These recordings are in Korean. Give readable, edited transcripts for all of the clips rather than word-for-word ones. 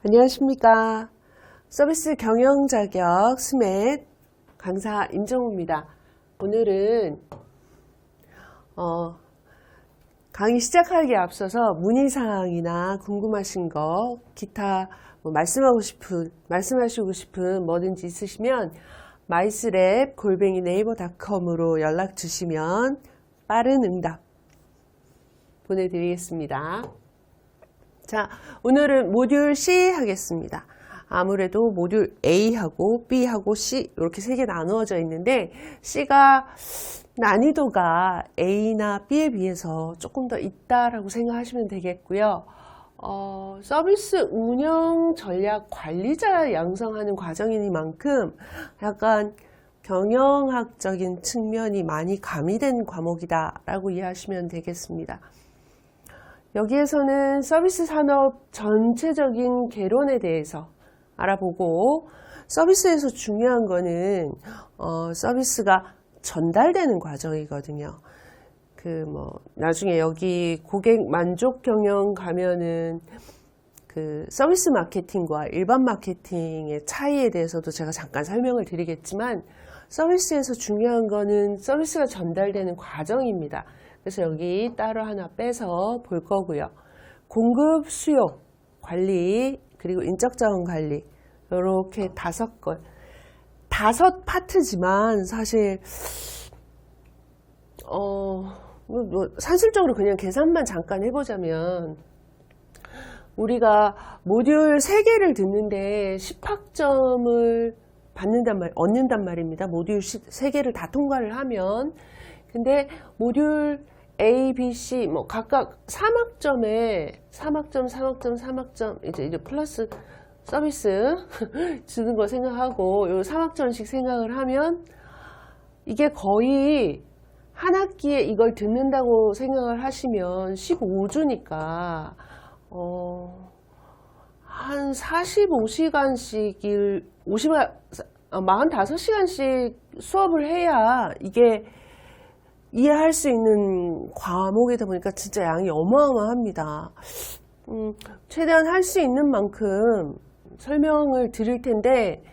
안녕하십니까. 서비스 경영 자격 스멧 강사 임정우입니다. 오늘은 강의 시작하기에 앞서서 문의사항이나 궁금하신 거, 기타 말씀하시고 싶은 뭐든지 있으시면 myslab@naver.com으로 연락 주시면 빠른 응답 보내드리겠습니다. 자, 오늘은 모듈 C 하겠습니다. 아무래도 모듈 A하고 B하고 C 이렇게 세 개 나누어져 있는데 C가 난이도가 A나 B에 비해서 조금 더 있다라고 생각하시면 되겠고요. 서비스 운영 전략 관리자 양성하는 과정이니만큼 약간 경영학적인 측면이 많이 가미된 과목이다라고 이해하시면 되겠습니다. 여기에서는 서비스 산업 전체적인 개론에 대해서 알아보고, 서비스에서 중요한 거는 서비스가 전달되는 과정이거든요. 나중에 여기 고객 만족 경영 가면은 서비스 마케팅과 일반 마케팅의 차이에 대해서도 제가 잠깐 설명을 드리겠지만, 서비스에서 중요한 거는 서비스가 전달되는 과정입니다. 그래서 여기 따로 하나 빼서 볼 거고요. 공급, 수요, 관리, 그리고 인적자원 관리, 이렇게 5건. 5파트지만 사실 산술적으로 그냥 계산만 잠깐 해보자면, 우리가 모듈 3개를 듣는데 10학점을 얻는단 말입니다. 모듈 3개를 다 통과를 하면. 근데 모듈 A, B, C 각각 3학점에 3학점 이제 플러스 서비스 주는 거 생각하고 요 3학점씩 생각을 하면 이게 거의 한 학기에 이걸 듣는다고 생각을 하시면 15주니까 한 45시간씩 45시간씩 수업을 해야 이게 이해할 수 있는 과목이다 보니까 진짜 양이 어마어마합니다. 최대한 할 수 있는 만큼 설명을 드릴 텐데,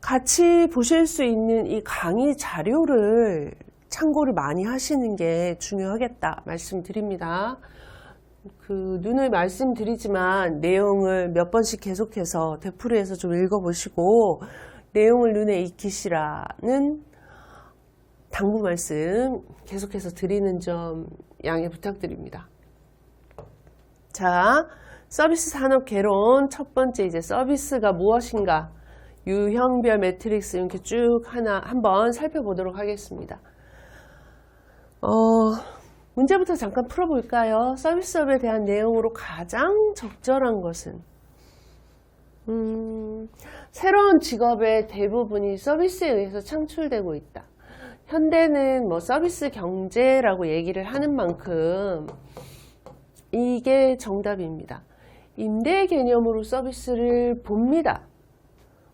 같이 보실 수 있는 이 강의 자료를 참고를 많이 하시는 게 중요하겠다 말씀드립니다. 눈을 말씀드리지만 내용을 몇 번씩 계속해서 되풀이해서 좀 읽어보시고 내용을 눈에 익히시라는 당부 말씀 계속해서 드리는 점 양해 부탁드립니다. 자, 서비스 산업 개론 첫 번째, 이제 서비스가 무엇인가 유형별 매트릭스 이렇게 쭉 한번 살펴보도록 하겠습니다. 문제부터 잠깐 풀어볼까요? 서비스업에 대한 내용으로 가장 적절한 것은 새로운 직업의 대부분이 서비스에 의해서 창출되고 있다. 현대는 서비스 경제라고 얘기를 하는 만큼 이게 정답입니다. 임대 개념으로 서비스를 봅니다.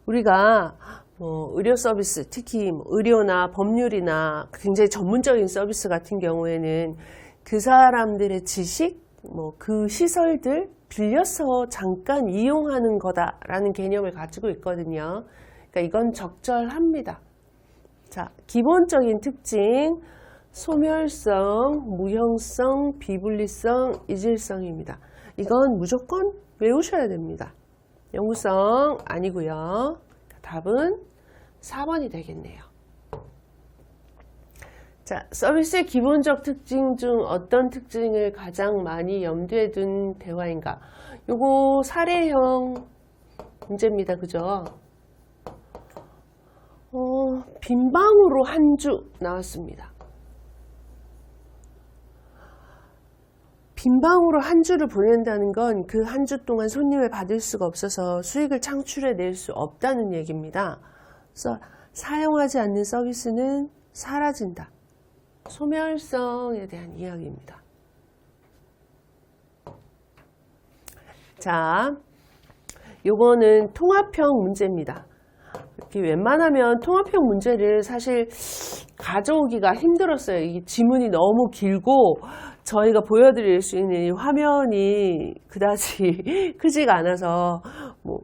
우리가 의료 서비스, 특히 의료나 법률이나 굉장히 전문적인 서비스 같은 경우에는 그 사람들의 지식, 그 시설들 빌려서 잠깐 이용하는 거다라는 개념을 가지고 있거든요. 그러니까 이건 적절합니다. 자, 기본적인 특징, 소멸성, 무형성, 비분리성, 이질성입니다. 이건 무조건 외우셔야 됩니다. 영구성 아니고요. 답은 4번이 되겠네요. 자, 서비스의 기본적 특징 중 어떤 특징을 가장 많이 염두에 둔 대화인가? 요거 사례형 문제입니다. 그죠? 빈방으로 한 주 나왔습니다. 빈방으로 한 주를 보낸다는 건 그 한 주 동안 손님을 받을 수가 없어서 수익을 창출해 낼 수 없다는 얘기입니다. 그래서 사용하지 않는 서비스는 사라진다. 소멸성에 대한 이야기입니다. 자, 요거는 통합형 문제입니다. 이렇게 웬만하면 통합형 문제를 사실 가져오기가 힘들었어요. 이게 지문이 너무 길고 저희가 보여드릴 수 있는 이 화면이 그다지 크지가 않아서 뭐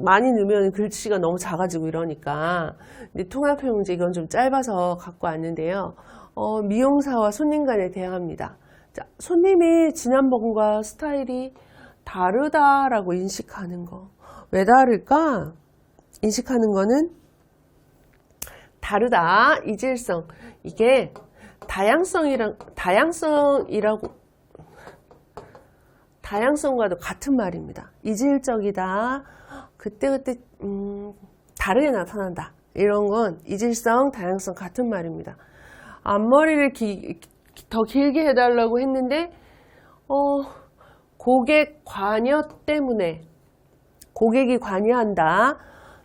많이 넣으면 글씨가 너무 작아지고 이러니까 근데 통합형용제 이건 좀 짧아서 갖고 왔는데요. 미용사와 손님 간에 대화합니다. 자, 손님이 지난번과 스타일이 다르다라고 인식하는 거. 왜 다를까? 인식하는 거는 다르다, 이질성. 이게 다양성과도 같은 말입니다. 이질적이다. 그때그때 다르게 나타난다. 이런 건 이질성, 다양성 같은 말입니다. 앞머리를 더 길게 해달라고 했는데 고객 관여 때문에 고객이 관여한다.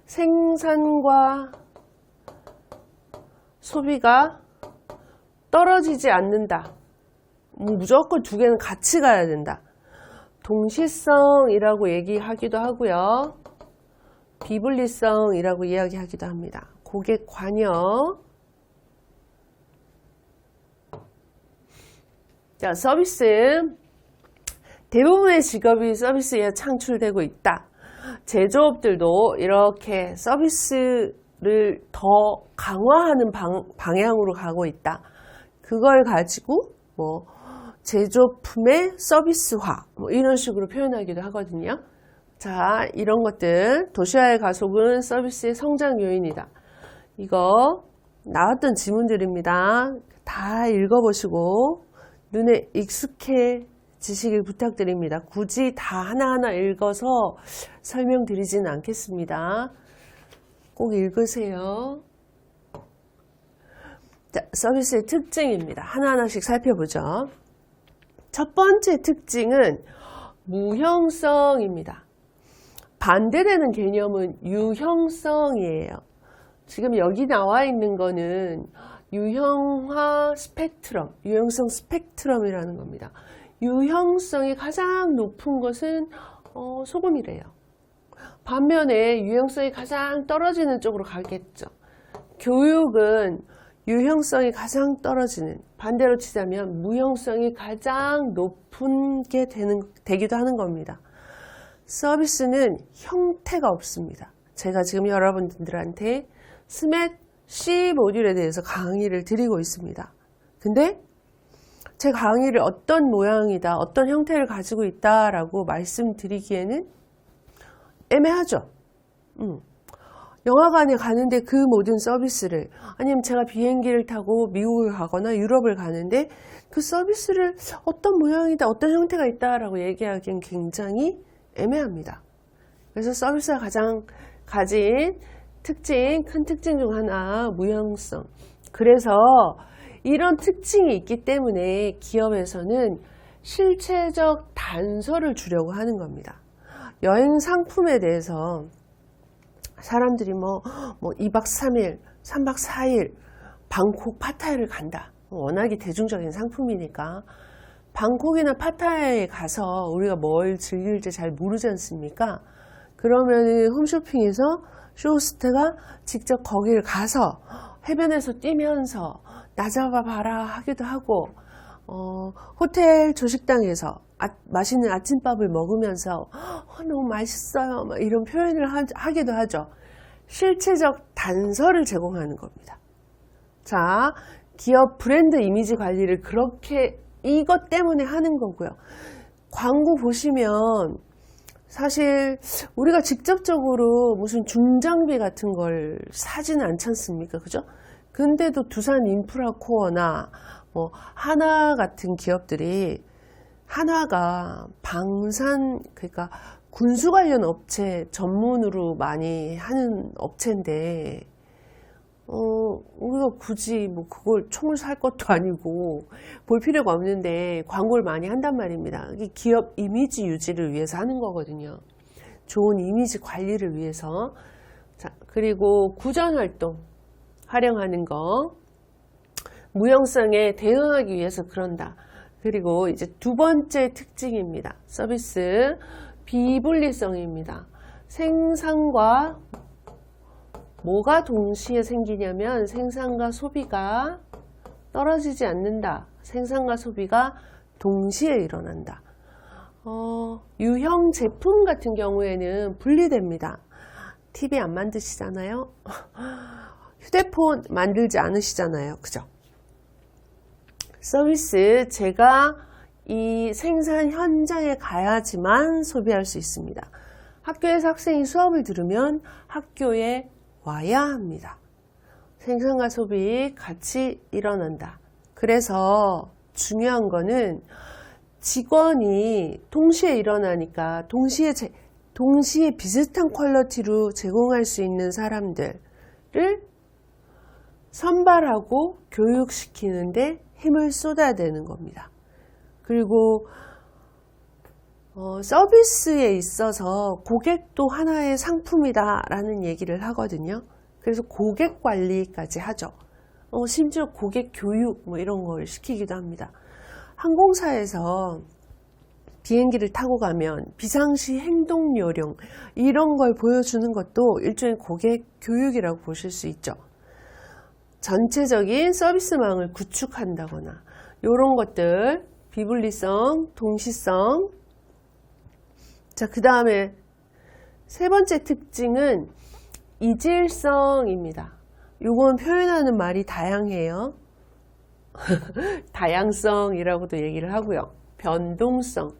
생산과 소비가 떨어지지 않는다. 무조건 두 개는 같이 가야 된다. 동시성이라고 얘기하기도 하고요. 비분리성이라고 이야기하기도 합니다. 고객 관여. 자, 서비스. 대부분의 직업이 서비스에 창출되고 있다. 제조업들도 이렇게 서비스를 더 강화하는 방향으로 가고 있다. 그걸 가지고 뭐 제조품의 서비스화 뭐 이런 식으로 표현하기도 하거든요. 자, 이런 것들 도시화의 가속은 서비스의 성장 요인이다. 이거 나왔던 지문들입니다. 다 읽어보시고 눈에 익숙해지시길 부탁드립니다. 굳이 다 하나하나 읽어서 설명드리지는 않겠습니다. 꼭 읽으세요. 자, 서비스의 특징입니다. 하나하나씩 살펴보죠. 첫 번째 특징은 무형성입니다. 반대되는 개념은 유형성이에요. 지금 여기 나와 있는 거는 유형화 스펙트럼, 유형성 스펙트럼이라는 겁니다. 유형성이 가장 높은 것은 소금이래요. 반면에 유형성이 가장 떨어지는 쪽으로 가겠죠. 교육은 유형성이 가장 떨어지는, 반대로 치자면 무형성이 가장 높은 게 되기도 하는 겁니다. 서비스는 형태가 없습니다. 제가 지금 여러분들한테 스맷 C 모듈에 대해서 강의를 드리고 있습니다. 근데 제 강의를 어떤 모양이다, 어떤 형태를 가지고 있다라고 말씀드리기에는 애매하죠. 영화관에 가는데 그 모든 서비스를, 아니면 제가 비행기를 타고 미국을 가거나 유럽을 가는데 그 서비스를 어떤 모양이다, 어떤 형태가 있다라고 얘기하기엔 굉장히 애매합니다. 그래서 서비스가 가장 가진 특징, 큰 특징 중 하나, 무형성. 그래서 이런 특징이 있기 때문에 기업에서는 실체적 단서를 주려고 하는 겁니다. 여행 상품에 대해서 사람들이 뭐 2박 3일, 3박 4일 방콕 파타야를 간다. 워낙에 대중적인 상품이니까 방콕이나 파타야에 가서 우리가 뭘 즐길지 잘 모르지 않습니까? 그러면 홈쇼핑에서 쇼호스트가 직접 거기를 가서 해변에서 뛰면서 나 잡아봐라 하기도 하고, 호텔 조식당에서 맛있는 아침밥을 먹으면서 너무 맛있어요 막 이런 표현을 하기도 하죠. 실체적 단서를 제공하는 겁니다. 자, 기업 브랜드 이미지 관리를 그렇게 이것 때문에 하는 거고요. 광고 보시면 사실 우리가 직접적으로 무슨 중장비 같은 걸 사지는 않지 않습니까? 그죠? 근데도 두산 인프라코어나 뭐 하나 같은 기업들이, 한화가 방산, 그러니까 군수 관련 업체 전문으로 많이 하는 업체인데 우리가 굳이 뭐 그걸 총을 살 것도 아니고 볼 필요가 없는데 광고를 많이 한단 말입니다. 이게 기업 이미지 유지를 위해서 하는 거거든요. 좋은 이미지 관리를 위해서. 자, 그리고 구전 활동 활용하는 거, 무형성에 대응하기 위해서 그런다. 그리고 이제 두 번째 특징입니다. 서비스 비분리성입니다. 생산과 뭐가 동시에 생기냐면 생산과 소비가 떨어지지 않는다. 생산과 소비가 동시에 일어난다. 유형 제품 같은 경우에는 분리됩니다. TV 안 만드시잖아요. 휴대폰 만들지 않으시잖아요. 그죠? 서비스, 제가 이 생산 현장에 가야지만 소비할 수 있습니다. 학교에서 학생이 수업을 들으면 학교에 와야 합니다. 생산과 소비 같이 일어난다. 그래서 중요한 거는 직원이 동시에 일어나니까 동시에 비슷한 퀄리티로 제공할 수 있는 사람들을 선발하고 교육시키는데 힘을 쏟아야 되는 겁니다. 그리고 서비스에 있어서 고객도 하나의 상품이다 라는 얘기를 하거든요. 그래서 고객 관리까지 하죠. 심지어 고객 교육 뭐 이런 걸 시키기도 합니다. 항공사에서 비행기를 타고 가면 비상시 행동 요령 이런 걸 보여주는 것도 일종의 고객 교육이라고 보실 수 있죠. 전체적인 서비스망을 구축한다거나 이런 것들, 비분리성, 동시성. 자, 그 다음에 세 번째 특징은 이질성입니다. 요건 표현하는 말이 다양해요. 다양성이라고도 얘기를 하고요. 변동성.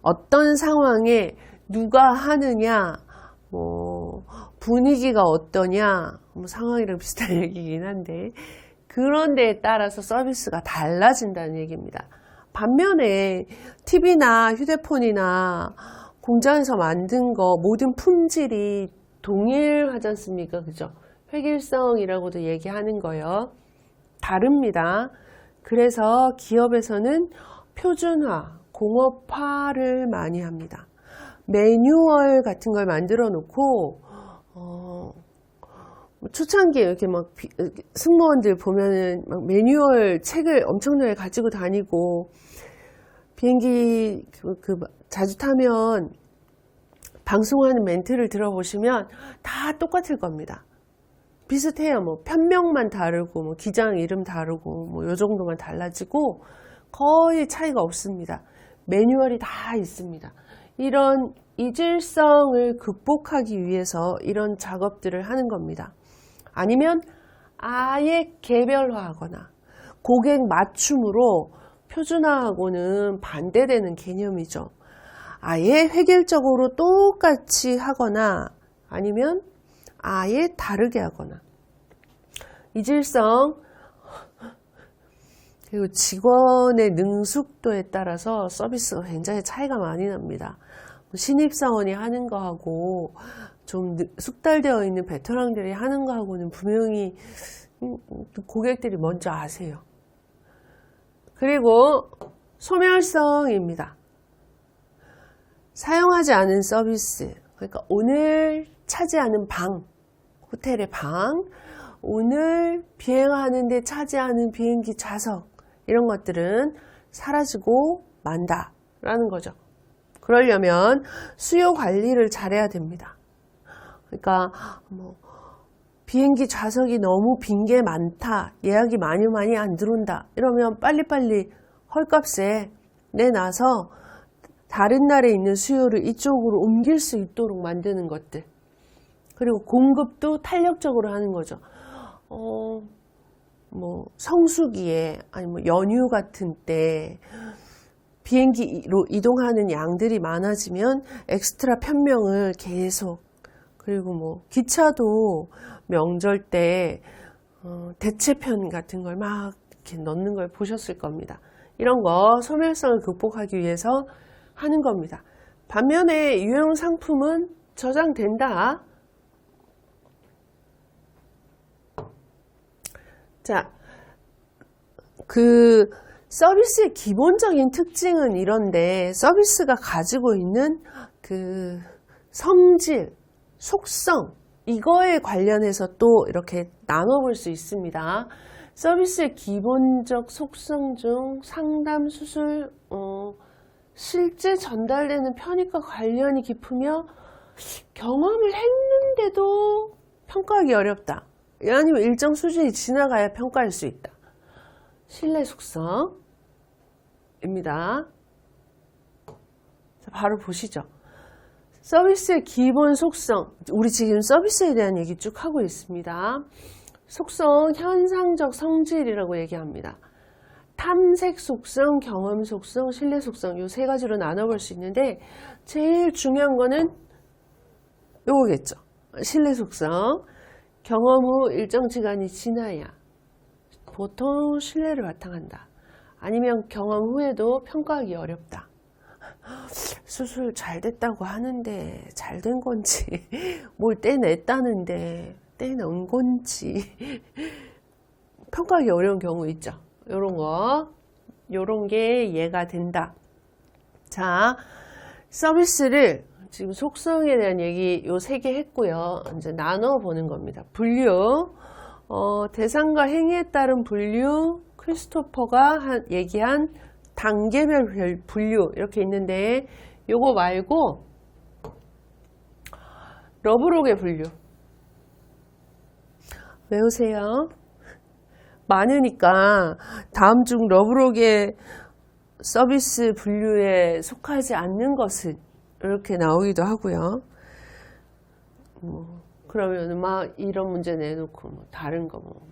어떤 상황에 누가 하느냐, 분위기가 어떠냐, 상황이랑 비슷한 얘기긴 한데, 그런 데에 따라서 서비스가 달라진다는 얘기입니다. 반면에 TV나 휴대폰이나 공장에서 만든 거 모든 품질이 동일하지 않습니까? 그죠? 획일성이라고도 얘기하는 거요. 다릅니다. 그래서 기업에서는 표준화, 공업화를 많이 합니다. 매뉴얼 같은 걸 만들어 놓고 초창기에 이렇게 막 승무원들 보면은 막 매뉴얼 책을 엄청나게 가지고 다니고 비행기 자주 타면 방송하는 멘트를 들어보시면 다 똑같을 겁니다. 비슷해요. 뭐 편명만 다르고 뭐 기장 이름 다르고 뭐 요 정도만 달라지고 거의 차이가 없습니다. 매뉴얼이 다 있습니다. 이런 이질성을 극복하기 위해서 이런 작업들을 하는 겁니다. 아니면 아예 개별화하거나 고객 맞춤으로 표준화하고는 반대되는 개념이죠. 아예 획일적으로 똑같이 하거나 아니면 아예 다르게 하거나. 이질성 그리고 직원의 능숙도에 따라서 서비스가 굉장히 차이가 많이 납니다. 신입사원이 하는 거하고 좀 숙달되어 있는 베테랑들이 하는 거하고는 분명히 고객들이 먼저 아세요. 그리고 소멸성입니다. 사용하지 않은 서비스, 그러니까 오늘 차지하는 방, 호텔의 방, 오늘 비행하는데 차지하는 비행기 좌석 이런 것들은 사라지고 만다라는 거죠. 그러려면 수요 관리를 잘해야 됩니다. 그러니까 비행기 좌석이 너무 빈 게 많다, 예약이 많이 안 들어온다 이러면 빨리빨리 헐값에 내놔서 다른 날에 있는 수요를 이쪽으로 옮길 수 있도록 만드는 것들. 그리고 공급도 탄력적으로 하는 거죠. 성수기에 아니면 연휴 같은 때 비행기로 이동하는 양들이 많아지면 엑스트라 편명을 계속, 그리고 기차도 명절 때 대체편 같은 걸 막 이렇게 넣는 걸 보셨을 겁니다. 이런 거 소멸성을 극복하기 위해서 하는 겁니다. 반면에 유형 상품은 저장된다. 자, 서비스의 기본적인 특징은 이런데 서비스가 가지고 있는 성질, 속성 이거에 관련해서 또 이렇게 나눠볼 수 있습니다. 서비스의 기본적 속성 중 상담, 수술, 실제 전달되는 편익과 관련이 깊으며 경험을 했는데도 평가하기 어렵다. 아니면 일정 수준이 지나가야 평가할 수 있다. 신뢰 속성입니다. 자, 바로 보시죠. 서비스의 기본 속성, 우리 지금 서비스에 대한 얘기 쭉 하고 있습니다. 속성, 현상적 성질이라고 얘기합니다. 탐색 속성, 경험 속성, 신뢰 속성 이 세 가지로 나눠볼 수 있는데 제일 중요한 거는 요거겠죠. 신뢰 속성. 경험 후 일정 시간이 지나야 보통 신뢰를 바탕한다. 아니면 경험 후에도 평가하기 어렵다. 수술 잘 됐다고 하는데 잘 된 건지 뭘 떼냈다는데 떼놓은 건지 평가하기 어려운 경우 있죠. 요런 게 이해가 된다. 자, 서비스를 지금 속성에 대한 얘기 요 3개 했고요. 이제 나눠 보는 겁니다. 분류, 대상과 행위에 따른 분류, 크리스토퍼가 얘기한 단계별 분류 이렇게 있는데 요거 말고 러브록의 분류 외우세요. 많으니까 다음 중 러브록의 서비스 분류에 속하지 않는 것은 이렇게 나오기도 하고요. 그러면 막 이런 문제 내놓고 뭐 다른 거 뭐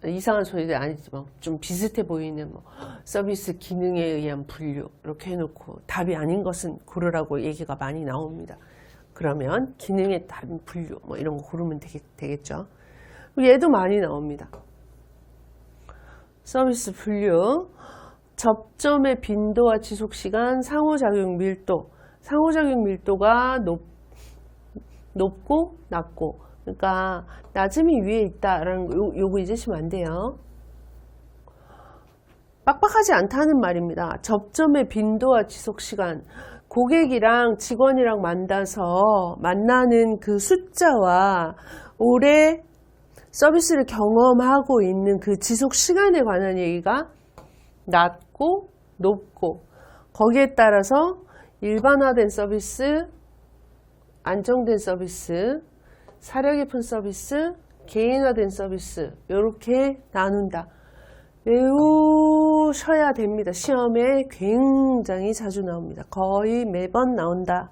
이상한 소리도 아니지만 좀 비슷해 보이는 뭐 서비스 기능에 의한 분류 이렇게 해놓고 답이 아닌 것은 고르라고 얘기가 많이 나옵니다. 그러면 기능에 따른 분류 뭐 이런 거 고르면 되겠죠. 얘도 많이 나옵니다. 서비스 분류, 접점의 빈도와 지속시간, 상호작용 밀도. 상호작용 밀도가 높고 낮고, 그러니까 낮음이 위에 있다라는 거 요거 잊으시면 안 돼요. 빡빡하지 않다는 말입니다. 접점의 빈도와 지속시간, 고객이랑 직원이랑 만나는 그 숫자와 오래 서비스를 경험하고 있는 그 지속시간에 관한 얘기가 낮고 높고, 거기에 따라서 일반화된 서비스, 안정된 서비스, 사려 깊은 서비스, 개인화된 서비스 이렇게 나눈다. 외우셔야 됩니다. 시험에 굉장히 자주 나옵니다. 거의 매번 나온다.